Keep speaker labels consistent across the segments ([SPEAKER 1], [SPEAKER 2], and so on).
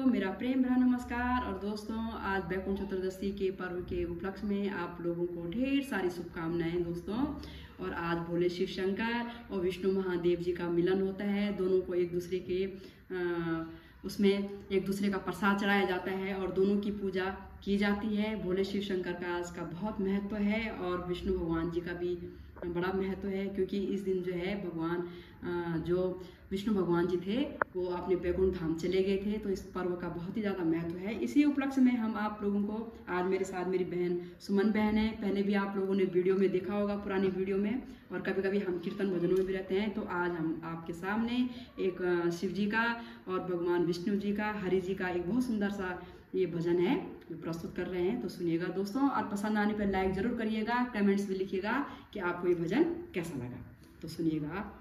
[SPEAKER 1] मेरा प्रेम भरा नमस्कार। और दोस्तों, आज बैकुंठ चतुर्दशी के पर्व के उपलक्ष्य में आप लोगों को ढेर सारी शुभकामनाएं दोस्तों। और आज भोले शिव शंकर और विष्णु महादेव जी का मिलन होता है। दोनों को एक दूसरे के उसमें एक दूसरे का प्रसाद चढ़ाया जाता है और दोनों की पूजा की जाती है। भोले शिव शंकर का आज का बहुत महत्व है और विष्णु भगवान जी का भी बड़ा महत्व है, क्योंकि इस दिन जो है भगवान जो विष्णु भगवान जी थे वो अपने बैकुंठ धाम चले गए थे, तो इस पर्व का बहुत ही ज़्यादा महत्व है। इसी उपलक्ष्य में हम आप लोगों को आज मेरे साथ मेरी बहन सुमन बहन है। पहले भी आप लोगों ने वीडियो में देखा होगा, पुरानी वीडियो में, और कभी कभी हम कीर्तन भजनों में भी रहते हैं। तो आज हम आपके सामने एक शिव जी का और भगवान विष्णु जी का, हरि जी का एक बहुत सुंदर सा ये भजन है जो प्रस्तुत कर रहे हैं। तो सुनिएगा दोस्तों, और पसंद आने पर लाइक जरूर करिएगा, कमेंट्स में लिखिएगा कि आपको ये भजन कैसा लगा। तो सुनिएगा आप।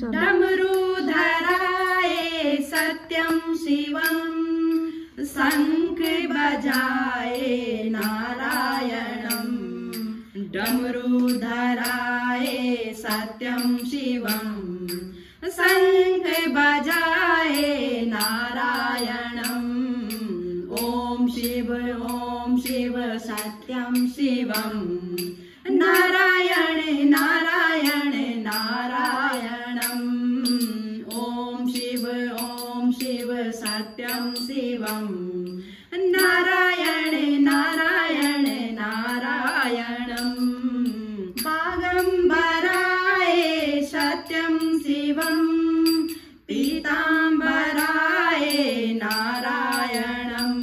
[SPEAKER 2] डमरू धराए सत्यम शिवम, शंख बजाए नारायणम। डमरू धराए सत्यम शिवम, शंख बजाए नारायणम। ओम शिव सत्यम शिवम, नारायण नारायण नारायणम। ओम शिव सत्यम शिवम, नारायण नारायण नारायणम। बागंबराय सत्यम शिवम, पीतांबराय नारायणम।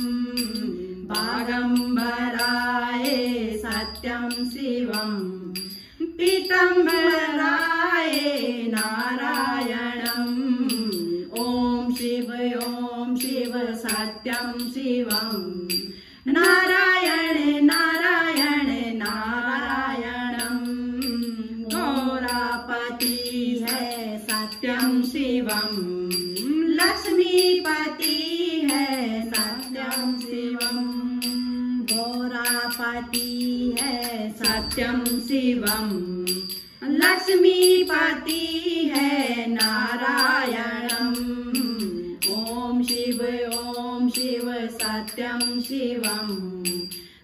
[SPEAKER 2] बागंबराय सत्यम शिवम, पीतांबराय नारायणम। ओम शिव सत्यम शिवम, नारायण नारायण नारायणम। गौरापति है सत्यम शिवम, लक्ष्मीपति है सत्यम शिवम। गौरापति है सत्यम शिवम, लक्ष्मीपति है नारायणम। ओम शिव सत्यम शिवम,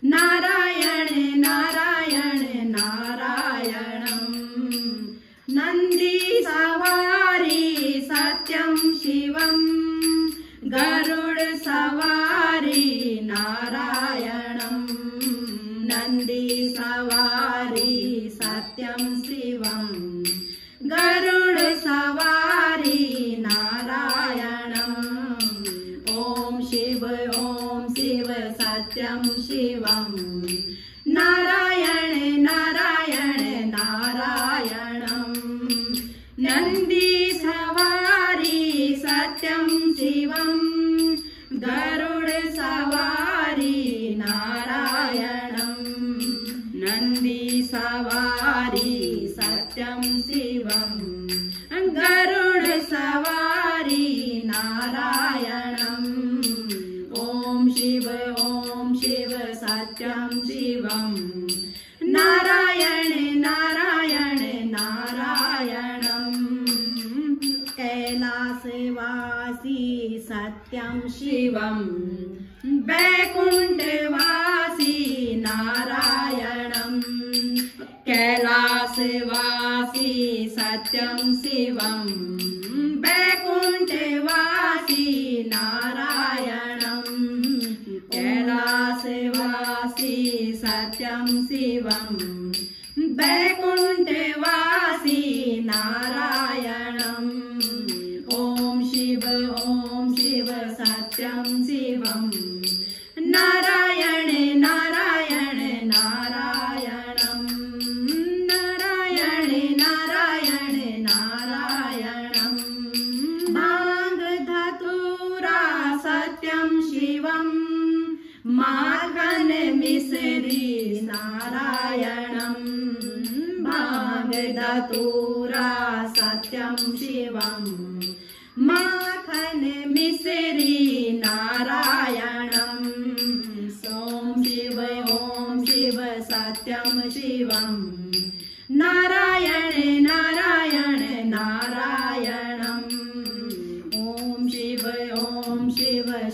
[SPEAKER 2] नारायण नारायण नारायणम। नंदी सवारी सत्यम शिवम, गरुड़ सवारी नारायणम। नंदी सवारी सत्यम शिवम, गरुड़ सवारी नारायणम। ओम शिव सत्यम शिवम, नारायण नारायण नारायणम। नंदी सवारी सत्यम शिवम, गरुड़ सवारी नारायणम। नंदी सवारी सत्यम शिवम, गरुड़ सवारी नारायणम। ओम शिव सत्यम शिवम, नारायण नारायण नारायणम। कैलासवासी सत्यम शिवम, बैकुंठवासी नारायणम। कैलासवासी सत्यम शिवम, बैकुंठवासी नारायणम। कैलासवासी सत्यम शिवम, बैकुंठवासी नारायणम। ओम शिव सत्यम शिवम, नारायण नारायण नारायणम। नारायण नारायण नारायणम। भांग धतूरा सत्यम शिवम, माखन मिश्री नारायणम। भांग धतूरा सत्यम शिवम, माखन मिश्री नारायणम। ओम शिव सत्यम शिवम, नारायण नारायण नारायणम। ओम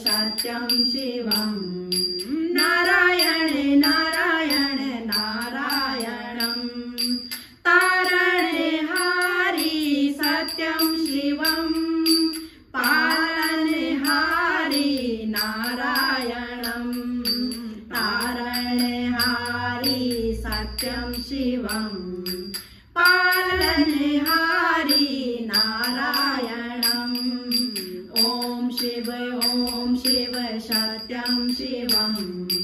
[SPEAKER 2] सत्यं शिवम् नारायण नारायण नारायणम् तारणहारी सत्यं शिवम् पालनहारी नारायणम् तारणहारी सत्यं शिवम् पालनहारी नारायणम् ॐ शिव सत्यं शिवम्